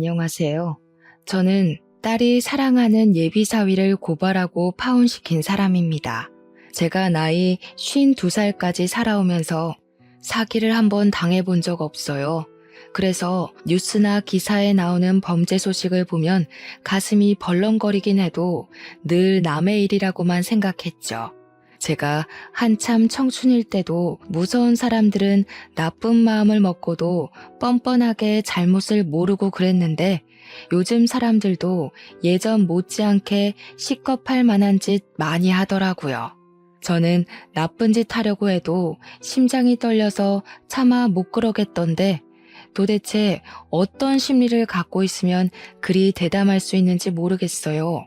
안녕하세요. 저는 딸이 사랑하는 예비사위를 고발하고 파혼시킨 사람입니다. 제가 나이 52살까지 살아오면서 사기를 한번 당해본 적 없어요. 그래서 뉴스나 기사에 나오는 범죄 소식을 보면 가슴이 벌렁거리긴 해도 늘 남의 일이라고만 생각했죠. 제가 한참 청춘일 때도 무서운 사람들은 나쁜 마음을 먹고도 뻔뻔하게 잘못을 모르고 그랬는데 요즘 사람들도 예전 못지않게 시겁할 만한 짓 많이 하더라고요. 저는 나쁜 짓 하려고 해도 심장이 떨려서 차마 못 그러겠던데 도대체 어떤 심리를 갖고 있으면 그리 대담할 수 있는지 모르겠어요.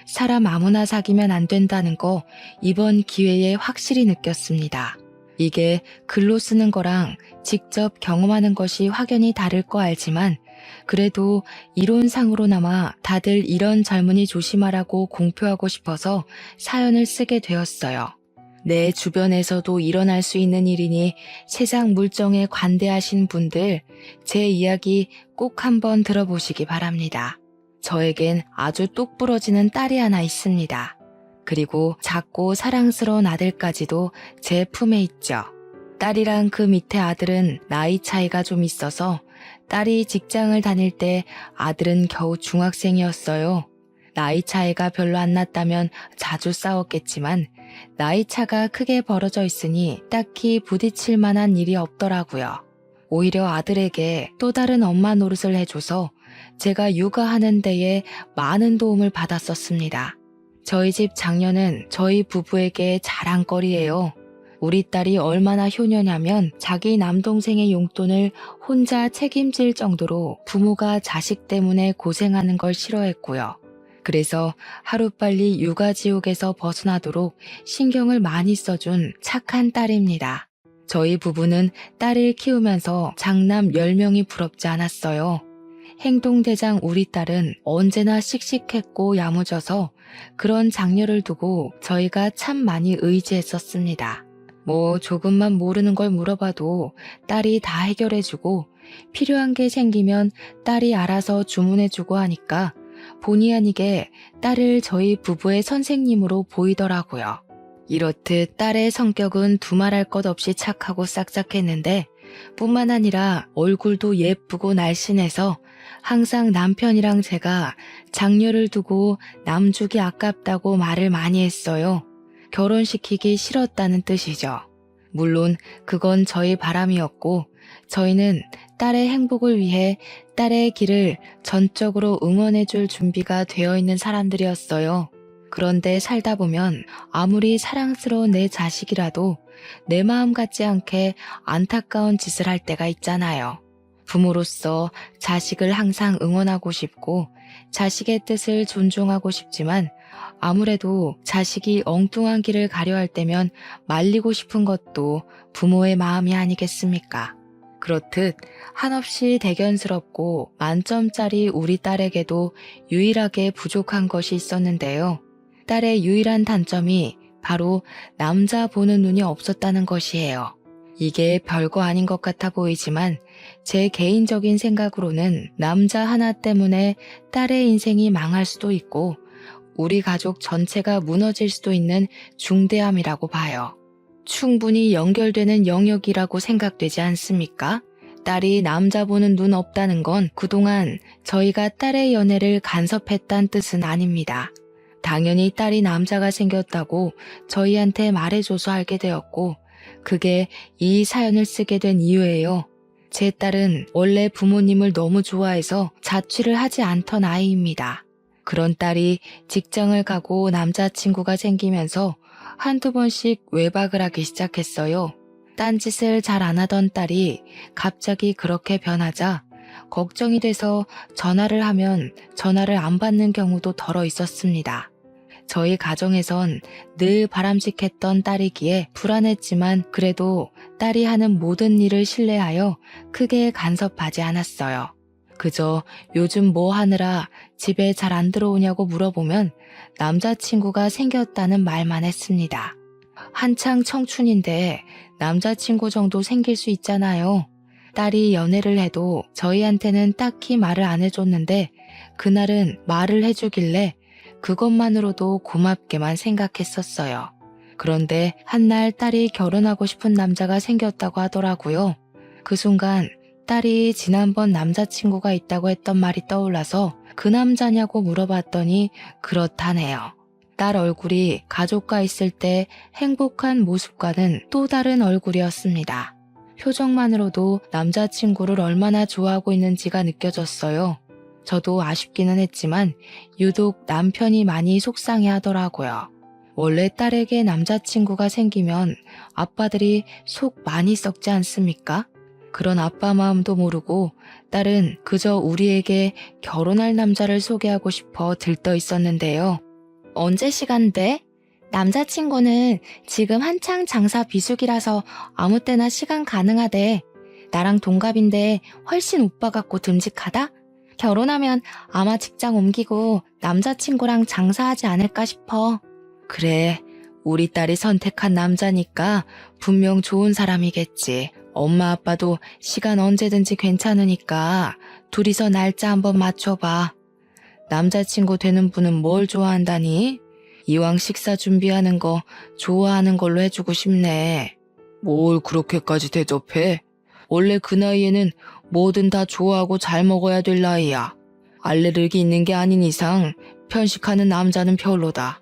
사람 아무나 사귀면 안 된다는 거 이번 기회에 확실히 느꼈습니다. 이게 글로 쓰는 거랑 직접 경험하는 것이 확연히 다를 거 알지만 그래도 이론상으로나마 다들 이런 젊은이 조심하라고 공표하고 싶어서 사연을 쓰게 되었어요. 내 주변에서도 일어날 수 있는 일이니 세상 물정에 관대하신 분들 제 이야기 꼭 한번 들어보시기 바랍니다. 저에겐 아주 똑부러지는 딸이 하나 있습니다. 그리고 작고 사랑스러운 아들까지도 제 품에 있죠. 딸이랑 그 밑에 아들은 나이 차이가 좀 있어서 딸이 직장을 다닐 때 아들은 겨우 중학생이었어요. 나이 차이가 별로 안 났다면 자주 싸웠겠지만 나이 차가 크게 벌어져 있으니 딱히 부딪힐 만한 일이 없더라고요. 오히려 아들에게 또 다른 엄마 노릇을 해줘서 제가 육아하는 데에 많은 도움을 받았었습니다. 저희 집 장녀는 저희 부부에게 자랑거리예요. 우리 딸이 얼마나 효녀냐면 자기 남동생의 용돈을 혼자 책임질 정도로 부모가 자식 때문에 고생하는 걸 싫어했고요. 그래서 하루빨리 육아지옥에서 벗어나도록 신경을 많이 써준 착한 딸입니다. 저희 부부는 딸을 키우면서 장남 10명이 부럽지 않았어요. 행동대장 우리 딸은 언제나 씩씩했고 야무져서 그런 장녀를 두고 저희가 참 많이 의지했었습니다. 조금만 모르는 걸 물어봐도 딸이 다 해결해주고 필요한 게 생기면 딸이 알아서 주문해주고 하니까 본의 아니게 딸을 저희 부부의 선생님으로 보이더라고요. 이렇듯 딸의 성격은 두말할 것 없이 착하고 싹싹했는데 뿐만 아니라 얼굴도 예쁘고 날씬해서 항상 남편이랑 제가 장녀를 두고 남주기 아깝다고 말을 많이 했어요. 결혼시키기 싫었다는 뜻이죠. 물론 그건 저희 바람이었고 저희는 딸의 행복을 위해 딸의 길을 전적으로 응원해줄 준비가 되어 있는 사람들이었어요. 그런데 살다 보면 아무리 사랑스러운 내 자식이라도 내 마음 같지 않게 안타까운 짓을 할 때가 있잖아요. 부모로서 자식을 항상 응원하고 싶고 자식의 뜻을 존중하고 싶지만 아무래도 자식이 엉뚱한 길을 가려 할 때면 말리고 싶은 것도 부모의 마음이 아니겠습니까? 그렇듯 한없이 대견스럽고 만점짜리 우리 딸에게도 유일하게 부족한 것이 있었는데요. 딸의 유일한 단점이 바로 남자 보는 눈이 없었다는 것이에요. 이게 별거 아닌 것 같아 보이지만 제 개인적인 생각으로는 남자 하나 때문에 딸의 인생이 망할 수도 있고 우리 가족 전체가 무너질 수도 있는 중대함이라고 봐요. 충분히 연결되는 영역이라고 생각되지 않습니까? 딸이 남자 보는 눈 없다는 건 그동안 저희가 딸의 연애를 간섭했다는 뜻은 아닙니다. 당연히 딸이 남자가 생겼다고 저희한테 말해줘서 알게 되었고 그게 이 사연을 쓰게 된 이유예요. 제 딸은 원래 부모님을 너무 좋아해서 자취를 하지 않던 아이입니다. 그런 딸이 직장을 가고 남자친구가 생기면서 한두 번씩 외박을 하기 시작했어요. 딴짓을 잘 안 하던 딸이 갑자기 그렇게 변하자 걱정이 돼서 전화를 하면 전화를 안 받는 경우도 덜어 있었습니다. 저희 가정에선 늘 바람직했던 딸이기에 불안했지만 그래도 딸이 하는 모든 일을 신뢰하여 크게 간섭하지 않았어요. 그저 요즘 뭐 하느라 집에 잘 안 들어오냐고 물어보면 남자친구가 생겼다는 말만 했습니다. 한창 청춘인데 남자친구 정도 생길 수 있잖아요. 딸이 연애를 해도 저희한테는 딱히 말을 안 해줬는데 그날은 말을 해주길래 그것만으로도 고맙게만 생각했었어요. 그런데 한날 딸이 결혼하고 싶은 남자가 생겼다고 하더라고요. 그 순간 딸이 지난번 남자친구가 있다고 했던 말이 떠올라서 그 남자냐고 물어봤더니 그렇다네요. 딸 얼굴이 가족과 있을 때 행복한 모습과는 또 다른 얼굴이었습니다. 표정만으로도 남자친구를 얼마나 좋아하고 있는지가 느껴졌어요. 저도 아쉽기는 했지만 유독 남편이 많이 속상해 하더라고요. 원래 딸에게 남자친구가 생기면 아빠들이 속 많이 썩지 않습니까? 그런 아빠 마음도 모르고 딸은 그저 우리에게 결혼할 남자를 소개하고 싶어 들떠 있었는데요. 언제 시간 돼? 남자친구는 지금 한창 장사 비수기라서 아무 때나 시간 가능하대. 나랑 동갑인데 훨씬 오빠 같고 듬직하다? 결혼하면 아마 직장 옮기고 남자친구랑 장사하지 않을까 싶어. 그래, 우리 딸이 선택한 남자니까 분명 좋은 사람이겠지. 엄마 아빠도 시간 언제든지 괜찮으니까 둘이서 날짜 한번 맞춰봐. 남자친구 되는 분은 뭘 좋아한다니? 이왕 식사 준비하는 거 좋아하는 걸로 해주고 싶네. 뭘 그렇게까지 대접해? 원래 그 나이에는 뭐든 다 좋아하고 잘 먹어야 될 나이야. 알레르기 있는 게 아닌 이상 편식하는 남자는 별로다.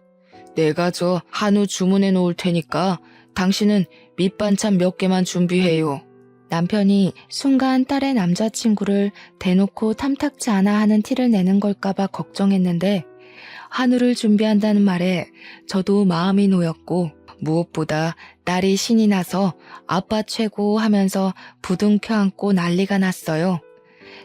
내가 저 한우 주문해 놓을 테니까 당신은 밑반찬 몇 개만 준비해요. 남편이 순간 딸의 남자친구를 대놓고 탐탁지 않아 하는 티를 내는 걸까봐 걱정했는데 한우를 준비한다는 말에 저도 마음이 놓였고 무엇보다 딸이 신이 나서 아빠 최고 하면서 부둥켜 안고 난리가 났어요.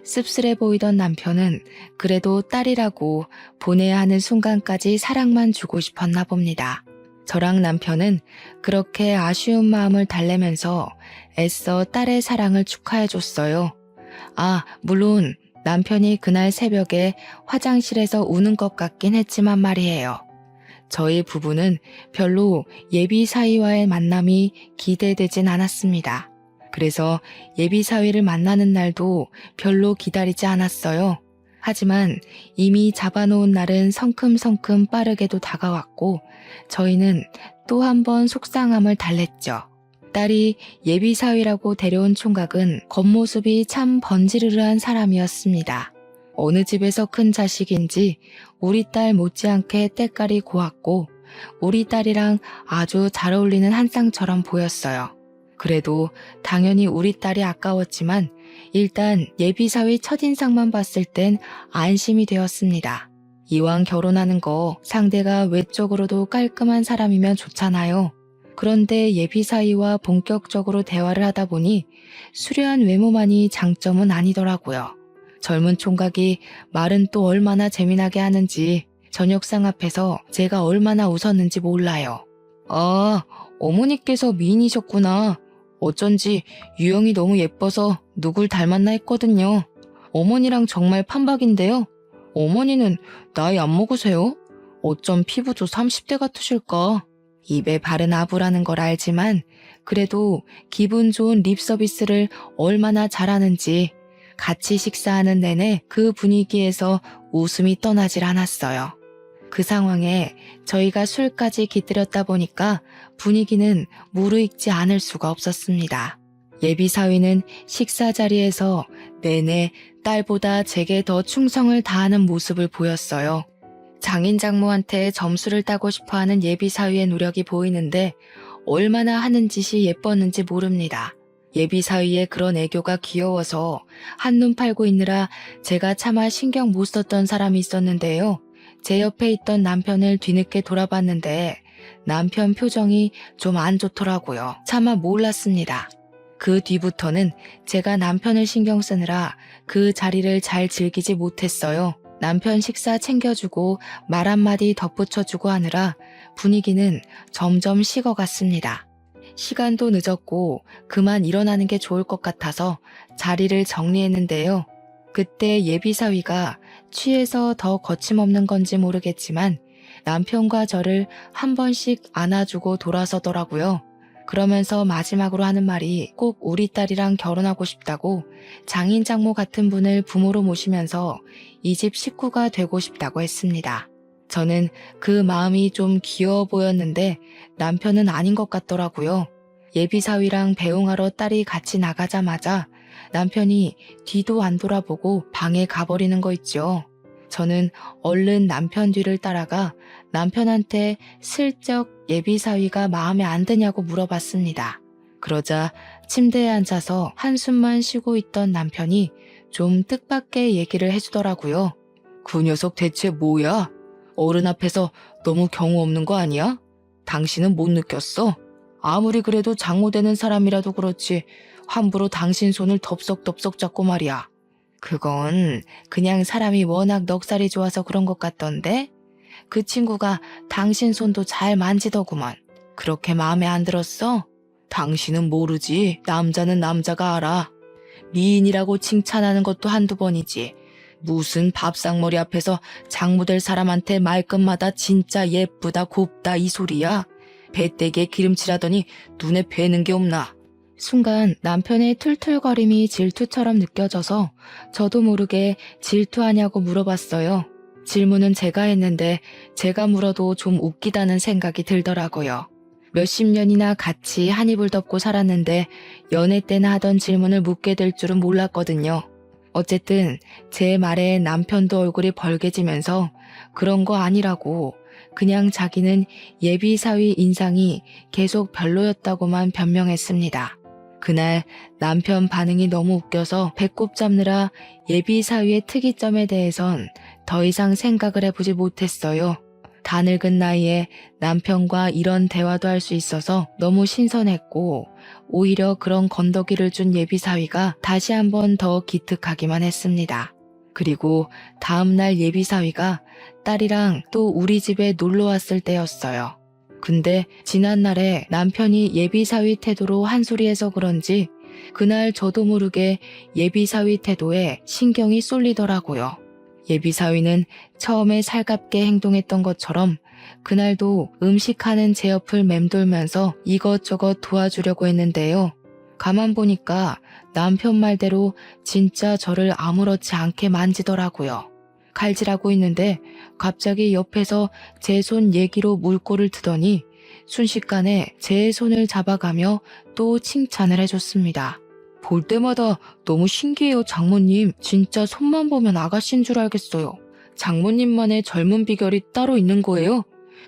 씁쓸해 보이던 남편은 그래도 딸이라고 보내야 하는 순간까지 사랑만 주고 싶었나 봅니다. 저랑 남편은 그렇게 아쉬운 마음을 달래면서 애써 딸의 사랑을 축하해줬어요. 아, 물론 남편이 그날 새벽에 화장실에서 우는 것 같긴 했지만 말이에요. 저희 부부는 별로 예비 사위와의 만남이 기대되진 않았습니다. 그래서 예비 사위를 만나는 날도 별로 기다리지 않았어요. 하지만 이미 잡아놓은 날은 성큼성큼 빠르게도 다가왔고 저희는 또 한 번 속상함을 달랬죠. 딸이 예비 사위라고 데려온 총각은 겉모습이 참 번지르르한 사람이었습니다. 어느 집에서 큰 자식인지 우리 딸 못지않게 때깔이 고왔고 우리 딸이랑 아주 잘 어울리는 한 쌍처럼 보였어요. 그래도 당연히 우리 딸이 아까웠지만 일단 예비사위 첫인상만 봤을 땐 안심이 되었습니다. 이왕 결혼하는 거 상대가 외적으로도 깔끔한 사람이면 좋잖아요. 그런데 예비사위와 본격적으로 대화를 하다 보니 수려한 외모만이 장점은 아니더라고요. 젊은 총각이 말은 또 얼마나 재미나게 하는지 저녁상 앞에서 제가 얼마나 웃었는지 몰라요. 아, 어머니께서 미인이셨구나. 어쩐지 유형이 너무 예뻐서 누굴 닮았나 했거든요. 어머니랑 정말 판박인데요. 어머니는 나이 안 먹으세요? 어쩜 피부도 30대 같으실까? 입에 바른 아부라는 걸 알지만 그래도 기분 좋은 립 서비스를 얼마나 잘하는지 같이 식사하는 내내 그 분위기에서 웃음이 떠나질 않았어요. 그 상황에 저희가 술까지 깃들였다 보니까 분위기는 무르익지 않을 수가 없었습니다. 예비사위는 식사 자리에서 내내 딸보다 제게 더 충성을 다하는 모습을 보였어요. 장인 장모한테 점수를 따고 싶어하는 예비사위의 노력이 보이는데 얼마나 하는 짓이 예뻤는지 모릅니다. 예비사위의 그런 애교가 귀여워서 한눈 팔고 있느라 제가 차마 신경 못 썼던 사람이 있었는데요. 제 옆에 있던 남편을 뒤늦게 돌아봤는데 남편 표정이 좀 안 좋더라고요. 차마 몰랐습니다. 그 뒤부터는 제가 남편을 신경 쓰느라 그 자리를 잘 즐기지 못했어요. 남편 식사 챙겨주고 말 한마디 덧붙여주고 하느라 분위기는 점점 식어갔습니다. 시간도 늦었고 그만 일어나는 게 좋을 것 같아서 자리를 정리했는데요. 그때 예비사위가 취해서 더 거침없는 건지 모르겠지만 남편과 저를 한 번씩 안아주고 돌아서더라고요. 그러면서 마지막으로 하는 말이 꼭 우리 딸이랑 결혼하고 싶다고 장인 장모 같은 분을 부모로 모시면서 이 집 식구가 되고 싶다고 했습니다. 저는 그 마음이 좀 귀여워 보였는데 남편은 아닌 것 같더라고요. 예비사위랑 배웅하러 딸이 같이 나가자마자 남편이 뒤도 안 돌아보고 방에 가버리는 거 있죠. 저는 얼른 남편 뒤를 따라가 남편한테 슬쩍 예비사위가 마음에 안 드냐고 물어봤습니다. 그러자 침대에 앉아서 한숨만 쉬고 있던 남편이 좀 뜻밖의 얘기를 해주더라고요. 그 녀석 대체 뭐야? 어른 앞에서 너무 경우 없는 거 아니야? 당신은 못 느꼈어? 아무리 그래도 장모되는 사람이라도 그렇지 함부로 당신 손을 덥석덥석 잡고 말이야. 그건 그냥 사람이 워낙 넉살이 좋아서 그런 것 같던데? 그 친구가 당신 손도 잘 만지더구먼. 그렇게 마음에 안 들었어? 당신은 모르지. 남자는 남자가 알아. 미인이라고 칭찬하는 것도 한두 번이지. 무슨 밥상머리 앞에서 장모될 사람한테 말끝마다 진짜 예쁘다 곱다 이 소리야. 배때기에 기름칠하더니 눈에 뵈는 게 없나. 순간 남편의 툴툴거림이 질투처럼 느껴져서 저도 모르게 질투하냐고 물어봤어요. 질문은 제가 했는데 제가 물어도 좀 웃기다는 생각이 들더라고요. 몇십 년이나 같이 한 이불 덮고 살았는데 연애 때나 하던 질문을 묻게 될 줄은 몰랐거든요. 어쨌든 제 말에 남편도 얼굴이 벌개지면서 그런 거 아니라고 그냥 자기는 예비사위 인상이 계속 별로였다고만 변명했습니다. 그날 남편 반응이 너무 웃겨서 배꼽 잡느라 예비사위의 특이점에 대해선 더 이상 생각을 해보지 못했어요. 다 늙은 나이에 남편과 이런 대화도 할 수 있어서 너무 신선했고 오히려 그런 건더기를 준 예비사위가 다시 한번 더 기특하기만 했습니다. 그리고 다음날 예비사위가 딸이랑 또 우리 집에 놀러 왔을 때였어요. 근데 지난날에 남편이 예비사위 태도로 한 소리해서 그런지 그날 저도 모르게 예비사위 태도에 신경이 쏠리더라고요. 예비사위는 처음에 살갑게 행동했던 것처럼 그날도 음식하는 제 옆을 맴돌면서 이것저것 도와주려고 했는데요. 가만 보니까 남편 말대로 진짜 저를 아무렇지 않게 만지더라고요. 칼질하고 있는데 갑자기 옆에서 제 손 얘기로 물꼬를 트더니 순식간에 제 손을 잡아가며 또 칭찬을 해줬습니다. 볼 때마다 너무 신기해요, 장모님. 진짜 손만 보면 아가씨인 줄 알겠어요. 장모님만의 젊은 비결이 따로 있는 거예요?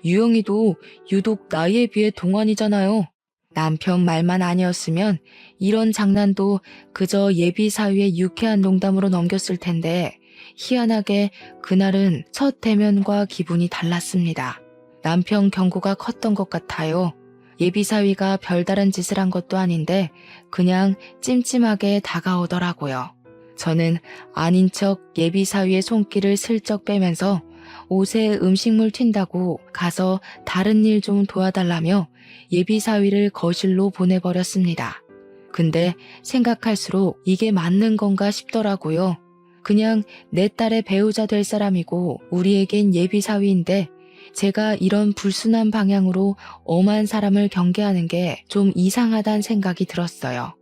유영이도 유독 나이에 비해 동안이잖아요. 남편 말만 아니었으면 이런 장난도 그저 예비 사위의 유쾌한 농담으로 넘겼을 텐데 희한하게 그날은 첫 대면과 기분이 달랐습니다. 남편 경고가 컸던 것 같아요. 예비사위가 별다른 짓을 한 것도 아닌데 그냥 찜찜하게 다가오더라고요. 저는 아닌 척 예비사위의 손길을 슬쩍 빼면서 옷에 음식물 튄다고 가서 다른 일 좀 도와달라며 예비사위를 거실로 보내버렸습니다. 근데 생각할수록 이게 맞는 건가 싶더라고요. 그냥 내 딸의 배우자 될 사람이고 우리에겐 예비사위인데 제가 이런 불순한 방향으로 엄한 사람을 경계하는 게 좀 이상하다는 생각이 들었어요.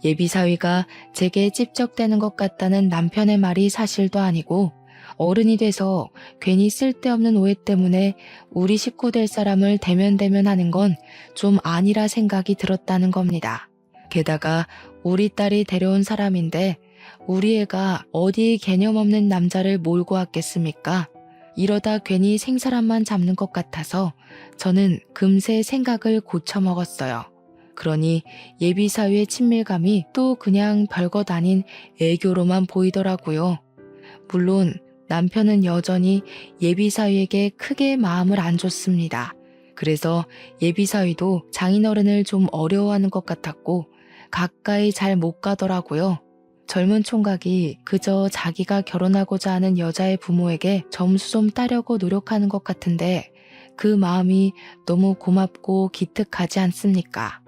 예비사위가 제게 찝적대는 것 같다는 남편의 말이 사실도 아니고 어른이 돼서 괜히 쓸데없는 오해 때문에 우리 식구 될 사람을 대면대면하는 건 좀 아니라 생각이 들었다는 겁니다. 게다가 우리 딸이 데려온 사람인데 우리 애가 어디 개념 없는 남자를 몰고 왔겠습니까? 이러다 괜히 생사람만 잡는 것 같아서 저는 금세 생각을 고쳐먹었어요. 그러니 예비사위의 친밀감이 또 그냥 별것 아닌 애교로만 보이더라고요. 물론 남편은 여전히 예비사위에게 크게 마음을 안 줬습니다. 그래서 예비사위도 장인어른을 좀 어려워하는 것 같았고 가까이 잘 못 가더라고요. 젊은 총각이 그저 자기가 결혼하고자 하는 여자의 부모에게 점수 좀 따려고 노력하는 것 같은데 그 마음이 너무 고맙고 기특하지 않습니까?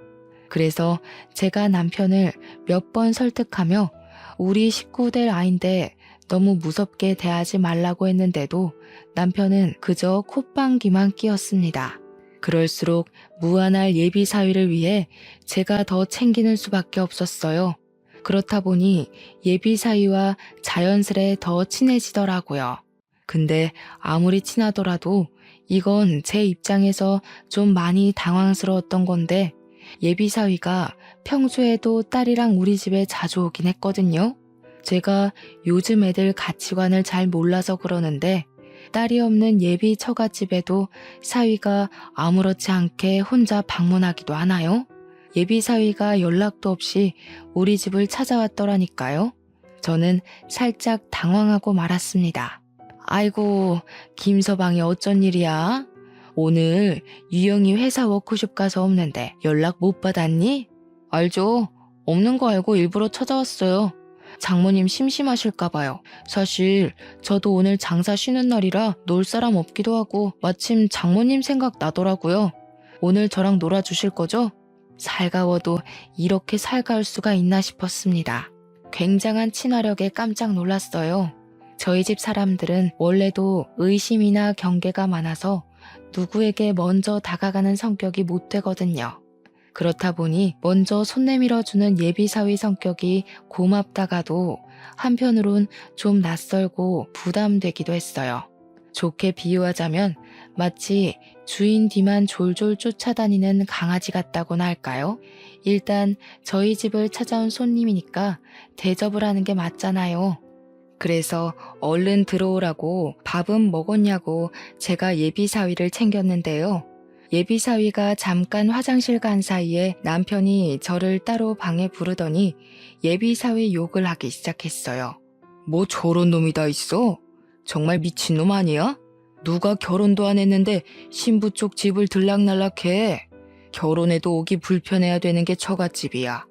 그래서 제가 남편을 몇 번 설득하며 우리 식구 될 아인데 너무 무섭게 대하지 말라고 했는데도 남편은 그저 콧방귀만 뀌었습니다. 그럴수록 무한할 예비 사위를 위해 제가 더 챙기는 수밖에 없었어요. 그렇다 보니 예비 사위와 자연스레 더 친해지더라고요. 근데 아무리 친하더라도 이건 제 입장에서 좀 많이 당황스러웠던 건데, 예비 사위가 평소에도 딸이랑 우리 집에 자주 오긴 했거든요. 제가 요즘 애들 가치관을 잘 몰라서 그러는데, 딸이 없는 예비 처갓집에도 사위가 아무렇지 않게 혼자 방문하기도 하나요? 예비 사위가 연락도 없이 우리 집을 찾아왔더라니까요. 저는 살짝 당황하고 말았습니다. 아이고, 김서방이 어쩐 일이야? 오늘 유영이 회사 워크숍 가서 없는데 연락 못 받았니? 알죠. 없는 거 알고 일부러 찾아왔어요. 장모님 심심하실까 봐요. 사실 저도 오늘 장사 쉬는 날이라 놀 사람 없기도 하고 마침 장모님 생각 나더라고요. 오늘 저랑 놀아주실 거죠? 살가워도 이렇게 살가울 수가 있나 싶었습니다. 굉장한 친화력에 깜짝 놀랐어요. 저희 집 사람들은 원래도 의심이나 경계가 많아서 누구에게 먼저 다가가는 성격이 못 되거든요. 그렇다 보니 먼저 손 내밀어주는 예비사위 성격이 고맙다가도 한편으론 좀 낯설고 부담되기도 했어요. 좋게 비유하자면 마치 주인 뒤만 졸졸 쫓아다니는 강아지 같다고나 할까요? 일단 저희 집을 찾아온 손님이니까 대접을 하는 게 맞잖아요. 그래서 얼른 들어오라고 밥은 먹었냐고 제가 예비사위를 챙겼는데요. 예비사위가 잠깐 화장실 간 사이에 남편이 저를 따로 방에 부르더니 예비사위 욕을 하기 시작했어요. 뭐 저런 놈이 다 있어? 정말 미친놈 아니야? 누가 결혼도 안 했는데 신부 쪽 집을 들락날락해. 결혼해도 오기 불편해야 되는 게 처갓집이야.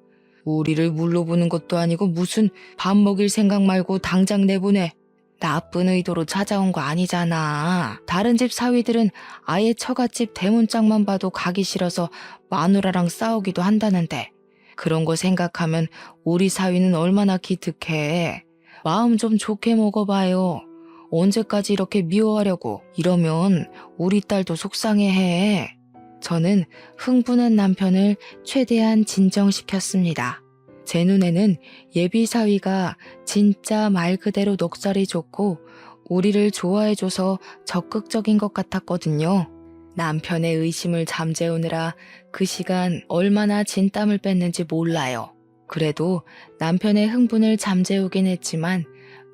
우리를 물러보는 것도 아니고 무슨 밥 먹일 생각 말고 당장 내보내. 나쁜 의도로 찾아온 거 아니잖아. 다른 집 사위들은 아예 처갓집 대문짝만 봐도 가기 싫어서 마누라랑 싸우기도 한다는데, 그런 거 생각하면 우리 사위는 얼마나 기특해. 마음 좀 좋게 먹어봐요. 언제까지 이렇게 미워하려고. 이러면 우리 딸도 속상해해. 저는 흥분한 남편을 최대한 진정시켰습니다. 제 눈에는 예비 사위가 진짜 말 그대로 넉살이 좋고 우리를 좋아해줘서 적극적인 것 같았거든요. 남편의 의심을 잠재우느라 그 시간 얼마나 진땀을 뺐는지 몰라요. 그래도 남편의 흥분을 잠재우긴 했지만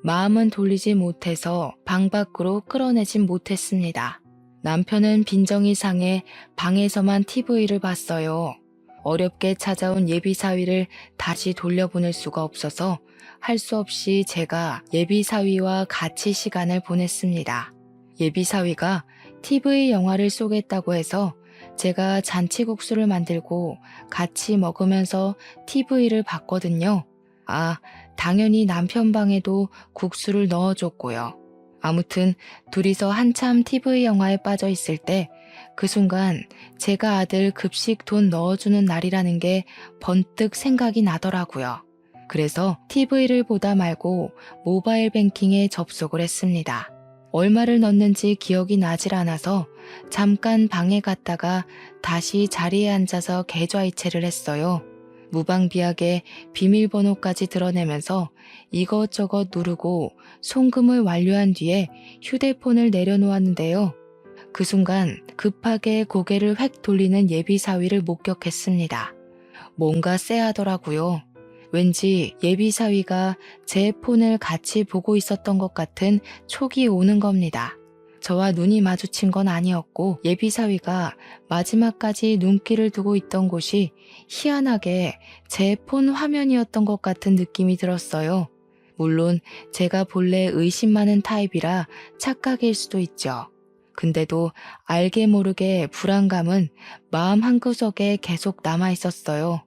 마음은 돌리지 못해서 방 밖으로 끌어내진 못했습니다. 남편은 빈정이 상해 방에서만 TV를 봤어요. 어렵게 찾아온 예비사위를 다시 돌려보낼 수가 없어서 할 수 없이 제가 예비사위와 같이 시간을 보냈습니다. 예비사위가 TV 영화를 쏘겠다고 해서 제가 잔치국수를 만들고 같이 먹으면서 TV를 봤거든요. 당연히 남편 방에도 국수를 넣어줬고요. 아무튼 둘이서 한참 TV 영화에 빠져 있을 때 그 순간 제가 아들 급식 돈 넣어주는 날이라는 게 번뜩 생각이 나더라고요. 그래서 TV를 보다 말고 모바일 뱅킹에 접속을 했습니다. 얼마를 넣는지 기억이 나질 않아서 잠깐 방에 갔다가 다시 자리에 앉아서 계좌이체를 했어요. 무방비하게 비밀번호까지 드러내면서 이것저것 누르고 송금을 완료한 뒤에 휴대폰을 내려놓았는데요. 그 순간 급하게 고개를 획 돌리는 예비사위를 목격했습니다. 뭔가 쎄하더라고요. 왠지 예비사위가 제 폰을 같이 보고 있었던 것 같은 촉이 오는 겁니다. 저와 눈이 마주친 건 아니었고 예비사위가 마지막까지 눈길을 두고 있던 곳이 희한하게 제 폰 화면이었던 것 같은 느낌이 들었어요. 물론 제가 본래 의심 많은 타입이라 착각일 수도 있죠. 근데도 알게 모르게 불안감은 마음 한구석에 계속 남아 있었어요.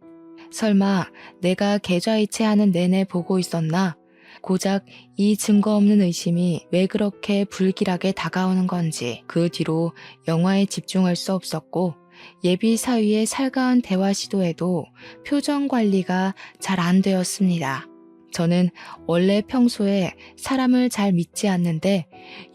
설마 내가 계좌이체하는 내내 보고 있었나? 고작 이 증거 없는 의심이 왜 그렇게 불길하게 다가오는 건지. 그 뒤로 영화에 집중할 수 없었고 예비 사위의 살가운 대화 시도에도 표정 관리가 잘 안 되었습니다. 저는 원래 평소에 사람을 잘 믿지 않는데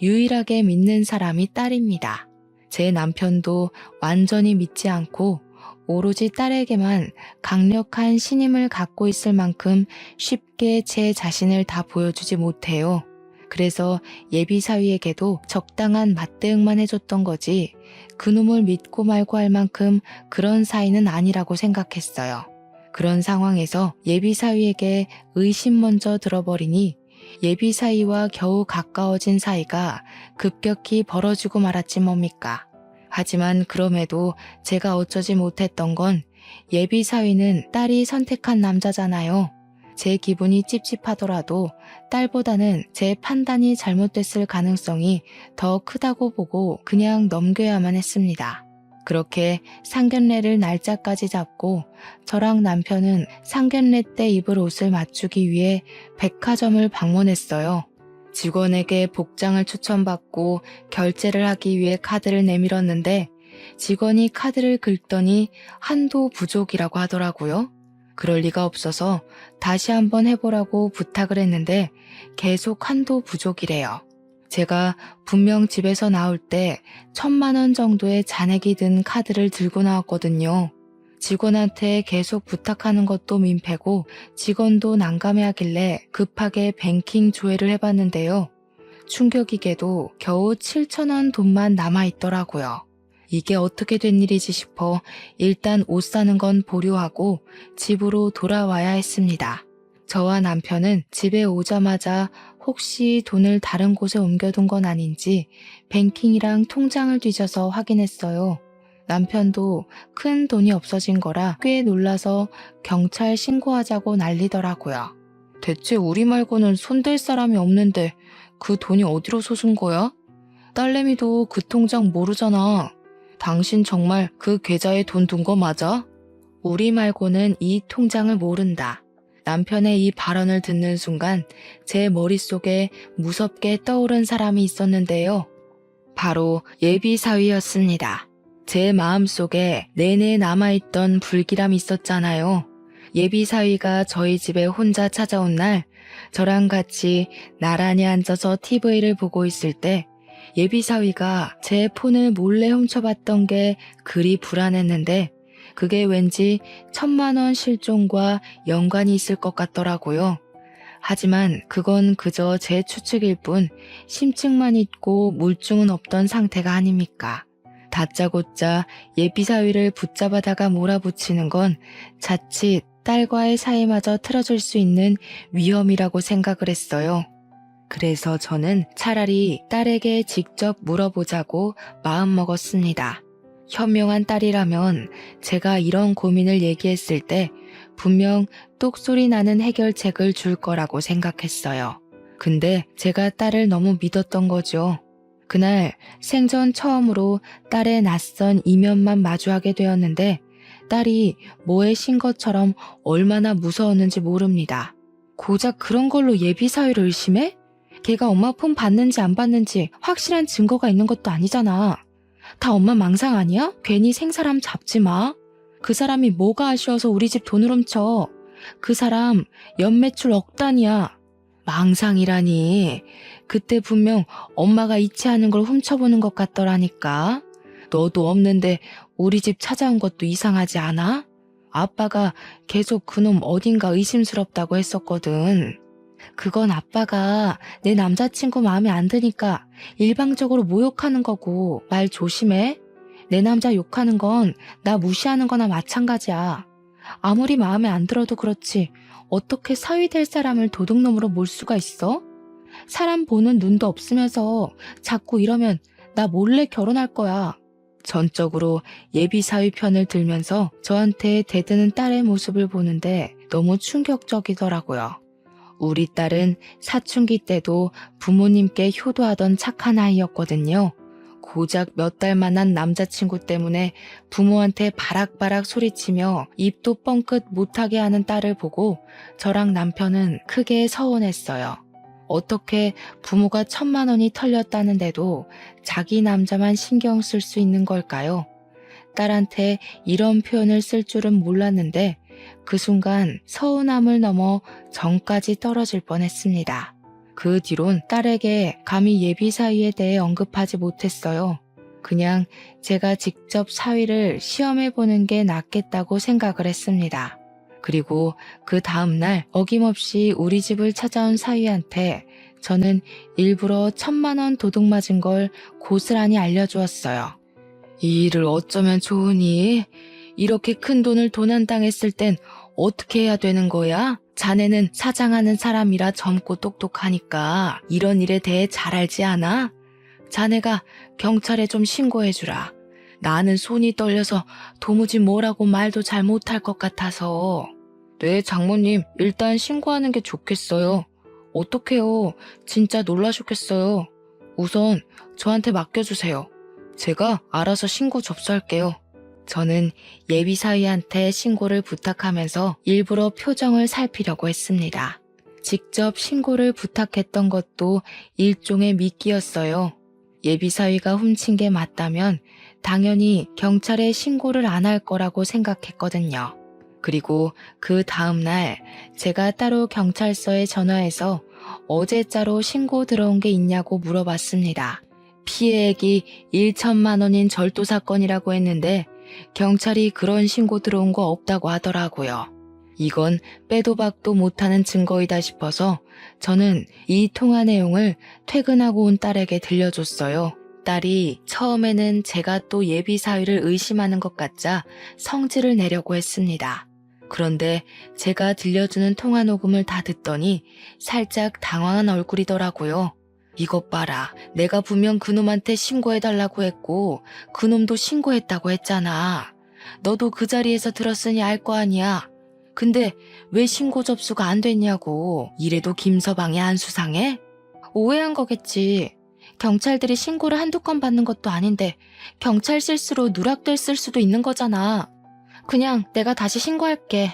유일하게 믿는 사람이 딸입니다. 제 남편도 완전히 믿지 않고 오로지 딸에게만 강력한 신임을 갖고 있을 만큼 쉽게 제 자신을 다 보여주지 못해요. 그래서 예비 사위에게도 적당한 맞대응만 해줬던 거지 그놈을 믿고 말고 할 만큼 그런 사이는 아니라고 생각했어요. 그런 상황에서 예비 사위에게 의심 먼저 들어버리니 예비 사위와 겨우 가까워진 사이가 급격히 벌어지고 말았지 뭡니까. 하지만 그럼에도 제가 어쩌지 못했던 건 예비 사위는 딸이 선택한 남자잖아요. 제 기분이 찝찝하더라도 딸보다는 제 판단이 잘못됐을 가능성이 더 크다고 보고 그냥 넘겨야만 했습니다. 그렇게 상견례를 날짜까지 잡고 저랑 남편은 상견례 때 입을 옷을 맞추기 위해 백화점을 방문했어요. 직원에게 복장을 추천받고 결제를 하기 위해 카드를 내밀었는데 직원이 카드를 긁더니 한도 부족이라고 하더라고요. 그럴 리가 없어서 다시 한번 해보라고 부탁을 했는데 계속 한도 부족이래요. 제가 분명 집에서 나올 때 1,000만 원 정도의 잔액이 든 카드를 들고 나왔거든요. 직원한테 계속 부탁하는 것도 민폐고 직원도 난감해하길래 급하게 뱅킹 조회를 해봤는데요. 충격이게도 겨우 7,000원 돈만 남아있더라고요. 이게 어떻게 된 일이지 싶어 일단 옷 사는 건 보류하고 집으로 돌아와야 했습니다. 저와 남편은 집에 오자마자 혹시 돈을 다른 곳에 옮겨둔 건 아닌지 뱅킹이랑 통장을 뒤져서 확인했어요. 남편도 큰 돈이 없어진 거라 꽤 놀라서 경찰 신고하자고 난리더라고요. 대체 우리 말고는 손댈 사람이 없는데 그 돈이 어디로 솟은 거야? 딸내미도 그 통장 모르잖아. 당신 정말 그 계좌에 돈 둔 거 맞아? 우리 말고는 이 통장을 모른다. 남편의 이 발언을 듣는 순간 제 머릿속에 무섭게 떠오른 사람이 있었는데요. 바로 예비 사위였습니다. 제 마음속에 내내 남아있던 불길함이 있었잖아요. 예비 사위가 저희 집에 혼자 찾아온 날 저랑 같이 나란히 앉아서 TV를 보고 있을 때 예비 사위가 제 폰을 몰래 훔쳐봤던 게 그리 불안했는데 그게 왠지 1,000만 원 실종과 연관이 있을 것 같더라고요. 하지만 그건 그저 제 추측일 뿐 심증만 있고 물증은 없던 상태가 아닙니까? 다짜고짜 예비 사위를 붙잡아다가 몰아붙이는 건 자칫 딸과의 사이마저 틀어질 수 있는 위험이라고 생각을 했어요. 그래서 저는 차라리 딸에게 직접 물어보자고 마음먹었습니다. 현명한 딸이라면 제가 이런 고민을 얘기했을 때 분명 똑소리 나는 해결책을 줄 거라고 생각했어요. 근데 제가 딸을 너무 믿었던 거죠. 그날 생전 처음으로 딸의 낯선 이면만 마주하게 되었는데 딸이 뭐에 신 것처럼 얼마나 무서웠는지 모릅니다. 고작 그런 걸로 예비 사위를 의심해? 걔가 엄마 폰 받는지 안 받는지 확실한 증거가 있는 것도 아니잖아. 다 엄마 망상 아니야? 괜히 생사람 잡지 마. 그 사람이 뭐가 아쉬워서 우리 집 돈을 훔쳐. 그 사람 연매출 억 단위야. 망상이라니. 그때 분명 엄마가 이체하는 걸 훔쳐보는 것 같더라니까. 너도 없는데 우리 집 찾아온 것도 이상하지 않아? 아빠가 계속 그놈 어딘가 의심스럽다고 했었거든. 그건 아빠가 내 남자친구 마음에 안 드니까 일방적으로 모욕하는 거고 말 조심해. 내 남자 욕하는 건 나 무시하는 거나 마찬가지야. 아무리 마음에 안 들어도 그렇지 어떻게 사위 될 사람을 도둑놈으로 몰 수가 있어? 사람 보는 눈도 없으면서 자꾸 이러면 나 몰래 결혼할 거야. 전적으로 예비 사위 편을 들면서 저한테 대드는 딸의 모습을 보는데 너무 충격적이더라고요. 우리 딸은 사춘기 때도 부모님께 효도하던 착한 아이였거든요. 고작 몇 달 만난 남자친구 때문에 부모한테 바락바락 소리치며 입도 뻥끗 못하게 하는 딸을 보고 저랑 남편은 크게 서운했어요. 어떻게 부모가 1,000만 원이 털렸다는데도 자기 남자만 신경 쓸 수 있는 걸까요? 딸한테 이런 표현을 쓸 줄은 몰랐는데 그 순간 서운함을 넘어 정까지 떨어질 뻔했습니다. 그 뒤론 딸에게 감히 예비 사위에 대해 언급하지 못했어요. 그냥 제가 직접 사위를 시험해보는 게 낫겠다고 생각을 했습니다. 그리고 그 다음날 어김없이 우리 집을 찾아온 사위한테 저는 일부러 1,000만 원 도둑 맞은 걸 고스란히 알려주었어요. 이 일을 어쩌면 좋으니? 이렇게 큰 돈을 도난당했을 땐 어떻게 해야 되는 거야? 자네는 사장하는 사람이라 젊고 똑똑하니까 이런 일에 대해 잘 알지 않아? 자네가 경찰에 좀 신고해주라. 나는 손이 떨려서 도무지 뭐라고 말도 잘 못할 것 같아서. 네, 장모님, 일단 신고하는 게 좋겠어요. 어떡해요. 진짜 놀라셨겠어요. 우선 저한테 맡겨주세요. 제가 알아서 신고 접수할게요. 저는 예비사위한테 신고를 부탁하면서 일부러 표정을 살피려고 했습니다. 직접 신고를 부탁했던 것도 일종의 미끼였어요. 예비사위가 훔친 게 맞다면 당연히 경찰에 신고를 안 할 거라고 생각했거든요. 그리고 그 다음날 제가 따로 경찰서에 전화해서 어제자로 신고 들어온 게 있냐고 물어봤습니다. 피해액이 1,000만 원인 절도 사건이라고 했는데 경찰이 그런 신고 들어온 거 없다고 하더라고요. 이건 빼도 박도 못하는 증거이다 싶어서 저는 이 통화 내용을 퇴근하고 온 딸에게 들려줬어요. 딸이 처음에는 제가 또 예비사위를 의심하는 것 같자 성질을 내려고 했습니다. 그런데 제가 들려주는 통화 녹음을 다 듣더니 살짝 당황한 얼굴이더라고요. 이것 봐라. 내가 분명 그놈한테 신고해달라고 했고 그놈도 신고했다고 했잖아. 너도 그 자리에서 들었으니 알 거 아니야. 근데 왜 신고 접수가 안 됐냐고. 이래도 김서방이 안 수상해? 오해한 거겠지. 경찰들이 신고를 한두 건 받는 것도 아닌데 경찰 실수로 누락됐을 수도 있는 거잖아. 그냥 내가 다시 신고할게.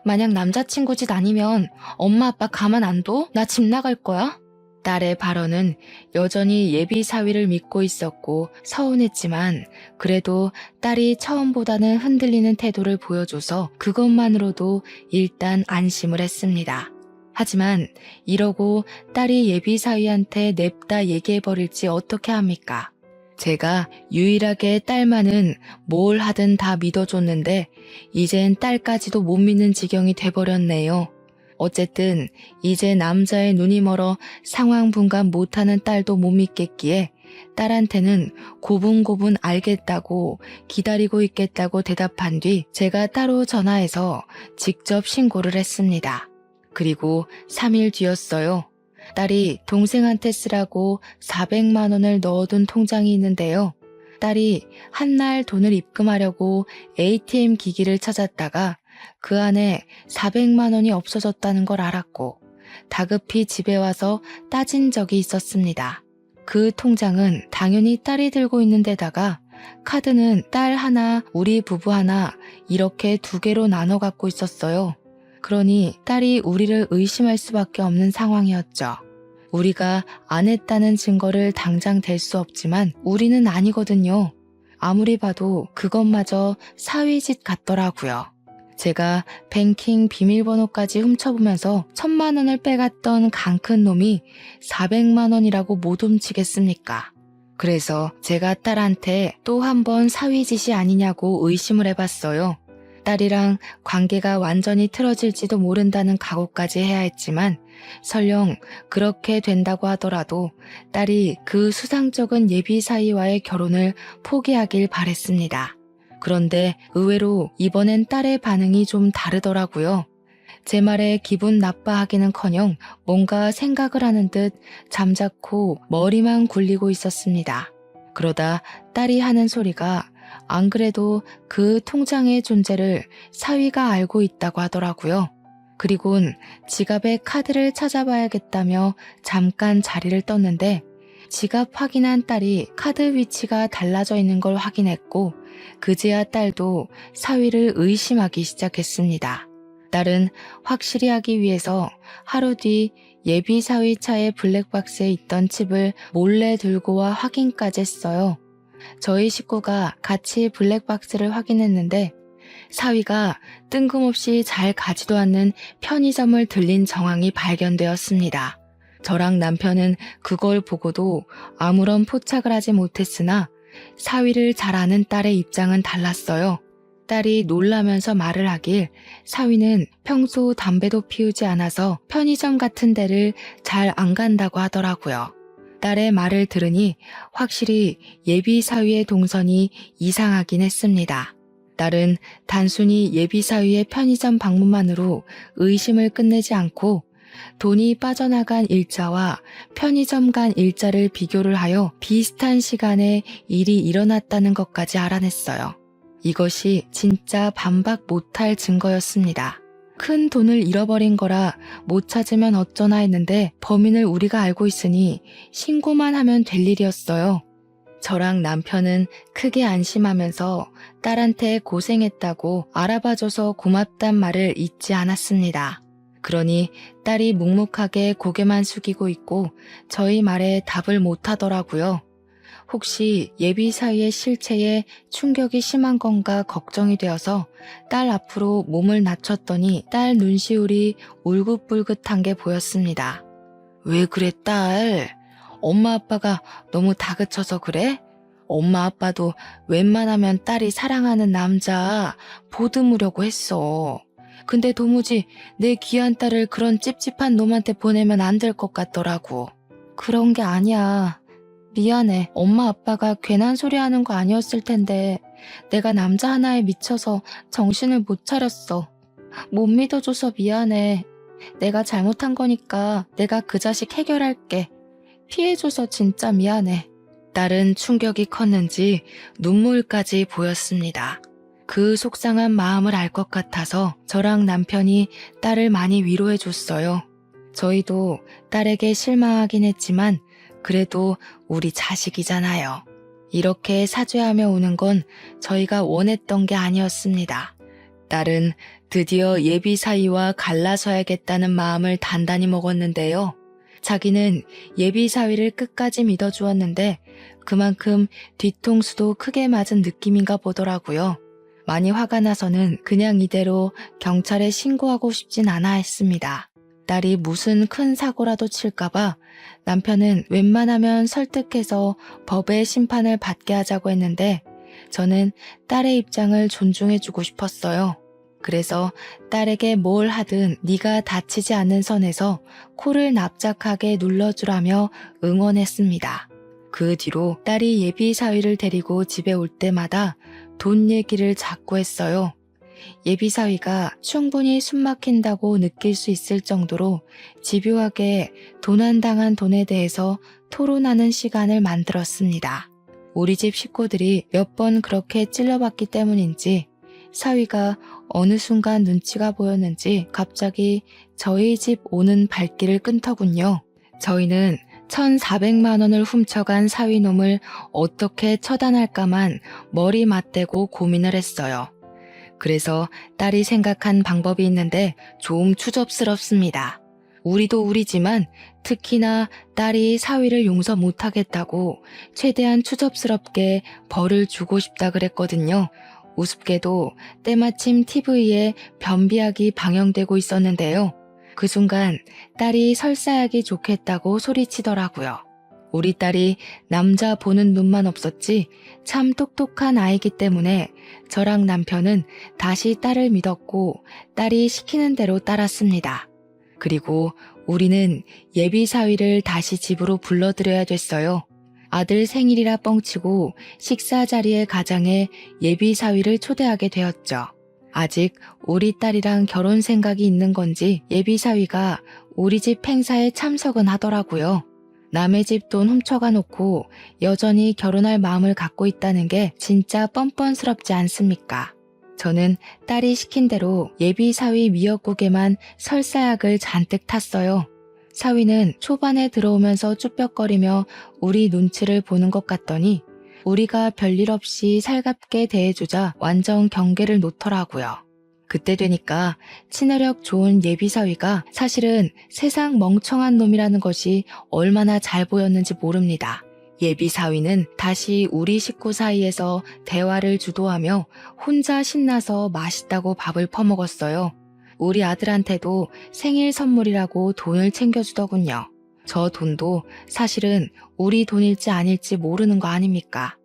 만약 남자친구 짓 아니면 엄마 아빠 가만 안 둬? 나 집 나갈 거야? 딸의 발언은 여전히 예비 사위를 믿고 있었고 서운했지만 그래도 딸이 처음보다는 흔들리는 태도를 보여줘서 그것만으로도 일단 안심을 했습니다. 하지만 이러고 딸이 예비 사위한테 냅다 얘기해버릴지 어떻게 합니까? 제가 유일하게 딸만은 뭘 하든 다 믿어줬는데 이젠 딸까지도 못 믿는 지경이 돼버렸네요. 어쨌든 이제 남자의 눈이 멀어 상황 분간 못하는 딸도 못 믿겠기에 딸한테는 고분고분 알겠다고 기다리고 있겠다고 대답한 뒤 제가 따로 전화해서 직접 신고를 했습니다. 그리고 3일 뒤였어요. 딸이 동생한테 쓰라고 400만 원을 넣어둔 통장이 있는데요. 딸이 한날 돈을 입금하려고 ATM 기기를 찾았다가 그 안에 400만 원이 없어졌다는 걸 알았고 다급히 집에 와서 따진 적이 있었습니다. 그 통장은 당연히 딸이 들고 있는 데다가 카드는 딸 하나, 우리 부부 하나 이렇게 2개로 나눠 갖고 있었어요. 그러니 딸이 우리를 의심할 수밖에 없는 상황이었죠. 우리가 안 했다는 증거를 당장 댈 수 없지만 우리는 아니거든요. 아무리 봐도 그것마저 사위짓 같더라고요. 제가 뱅킹 비밀번호까지 훔쳐보면서 1,000만 원을 빼갔던 강 큰 놈이 400만 원이라고 못 훔치겠습니까? 그래서 제가 딸한테 또 한 번 사위짓이 아니냐고 의심을 해봤어요. 딸이랑 관계가 완전히 틀어질지도 모른다는 각오까지 해야 했지만 설령 그렇게 된다고 하더라도 딸이 그 수상쩍은 예비사위와의 결혼을 포기하길 바랬습니다. 그런데 의외로 이번엔 딸의 반응이 좀 다르더라고요. 제 말에 기분 나빠하기는커녕 뭔가 생각을 하는 듯 잠자코 머리만 굴리고 있었습니다. 그러다 딸이 하는 소리가 안 그래도 그 통장의 존재를 사위가 알고 있다고 하더라고요. 그리곤 지갑에 카드를 찾아봐야겠다며 잠깐 자리를 떴는데 지갑 확인한 딸이 카드 위치가 달라져 있는 걸 확인했고 그제야 딸도 사위를 의심하기 시작했습니다. 딸은 확실히 하기 위해서 하루 뒤 예비 사위 차의 블랙박스에 있던 칩을 몰래 들고 와 확인까지 했어요. 저희 식구가 같이 블랙박스를 확인했는데 사위가 뜬금없이 잘 가지도 않는 편의점을 들린 정황이 발견되었습니다. 저랑 남편은 그걸 보고도 아무런 포착을 하지 못했으나 사위를 잘 아는 딸의 입장은 달랐어요. 딸이 놀라면서 말을 하길 사위는 평소 담배도 피우지 않아서 편의점 같은 데를 잘 안 간다고 하더라고요. 딸의 말을 들으니 확실히 예비 사위의 동선이 이상하긴 했습니다. 딸은 단순히 예비 사위의 편의점 방문만으로 의심을 끝내지 않고 돈이 빠져나간 일자와 편의점 간 일자를 비교를 하여 비슷한 시간에 일이 일어났다는 것까지 알아냈어요. 이것이 진짜 반박 못할 증거였습니다. 큰 돈을 잃어버린 거라 못 찾으면 어쩌나 했는데 범인을 우리가 알고 있으니 신고만 하면 될 일이었어요. 저랑 남편은 크게 안심하면서 딸한테 고생했다고 알아봐줘서 고맙단 말을 잊지 않았습니다. 그러니 딸이 묵묵하게 고개만 숙이고 있고 저희 말에 답을 못하더라고요. 혹시 예비 사위의 실체에 충격이 심한 건가 걱정이 되어서 딸 앞으로 몸을 낮췄더니 딸 눈시울이 울긋불긋한 게 보였습니다. 왜 그래 딸? 엄마 아빠가 너무 다그쳐서 그래? 엄마 아빠도 웬만하면 딸이 사랑하는 남자 보듬으려고 했어. 근데 도무지 내 귀한 딸을 그런 찝찝한 놈한테 보내면 안 될 것 같더라고. 그런 게 아니야. 미안해. 엄마 아빠가 괜한 소리 하는 거 아니었을 텐데 내가 남자 하나에 미쳐서 정신을 못 차렸어. 못 믿어줘서 미안해. 내가 잘못한 거니까 내가 그 자식 해결할게. 피해줘서 진짜 미안해. 딸은 충격이 컸는지 눈물까지 보였습니다. 그 속상한 마음을 알 것 같아서 저랑 남편이 딸을 많이 위로해줬어요. 저희도 딸에게 실망하긴 했지만 그래도 우리 자식이잖아요. 이렇게 사죄하며 우는 건 저희가 원했던 게 아니었습니다. 딸은 드디어 예비 사위와 갈라서야겠다는 마음을 단단히 먹었는데요. 자기는 예비 사위를 끝까지 믿어주었는데 그만큼 뒤통수도 크게 맞은 느낌인가 보더라고요. 많이 화가 나서는 그냥 이대로 경찰에 신고하고 싶진 않아 했습니다. 딸이 무슨 큰 사고라도 칠까봐 남편은 웬만하면 설득해서 법의 심판을 받게 하자고 했는데 저는 딸의 입장을 존중해주고 싶었어요. 그래서 딸에게 뭘 하든 네가 다치지 않는 선에서 코를 납작하게 눌러주라며 응원했습니다. 그 뒤로 딸이 예비 사위를 데리고 집에 올 때마다 돈 얘기를 자꾸 했어요. 예비 사위가 충분히 숨막힌다고 느낄 수 있을 정도로 집요하게 도난당한 돈에 대해서 토론하는 시간을 만들었습니다. 우리 집 식구들이 몇 번 그렇게 찔러봤기 때문인지 사위가 어느 순간 눈치가 보였는지 갑자기 저희 집 오는 발길을 끊더군요. 저희는 1,400만 원을 훔쳐간 사위놈을 어떻게 처단할까만 머리 맞대고 고민을 했어요. 그래서 딸이 생각한 방법이 있는데 좀 추접스럽습니다. 우리도 우리지만 특히나 딸이 사위를 용서 못하겠다고 최대한 추접스럽게 벌을 주고 싶다 그랬거든요. 우습게도 때마침 TV에 변비약이 방영되고 있었는데요. 그 순간 딸이 설사하기 좋겠다고 소리치더라고요. 우리 딸이 남자 보는 눈만 없었지 참 똑똑한 아이기 때문에 저랑 남편은 다시 딸을 믿었고 딸이 시키는 대로 따랐습니다. 그리고 우리는 예비 사위를 다시 집으로 불러들여야 됐어요. 아들 생일이라 뻥치고 식사 자리에 가장해 예비 사위를 초대하게 되었죠. 아직 우리 딸이랑 결혼 생각이 있는 건지 예비 사위가 우리 집 행사에 참석은 하더라고요. 남의 집 돈 훔쳐가 놓고 여전히 결혼할 마음을 갖고 있다는 게 진짜 뻔뻔스럽지 않습니까? 저는 딸이 시킨 대로 예비 사위 미역국에만 설사약을 잔뜩 탔어요. 사위는 초반에 들어오면서 쭈뼛거리며 우리 눈치를 보는 것 같더니 우리가 별일 없이 살갑게 대해주자 완전 경계를 놓더라고요. 그때 되니까 친화력 좋은 예비 사위가 사실은 세상 멍청한 놈이라는 것이 얼마나 잘 보였는지 모릅니다. 예비 사위는 다시 우리 식구 사이에서 대화를 주도하며 혼자 신나서 맛있다고 밥을 퍼먹었어요. 우리 아들한테도 생일 선물이라고 돈을 챙겨주더군요. 저 돈도 사실은 우리 돈일지 아닐지 모르는 거 아닙니까?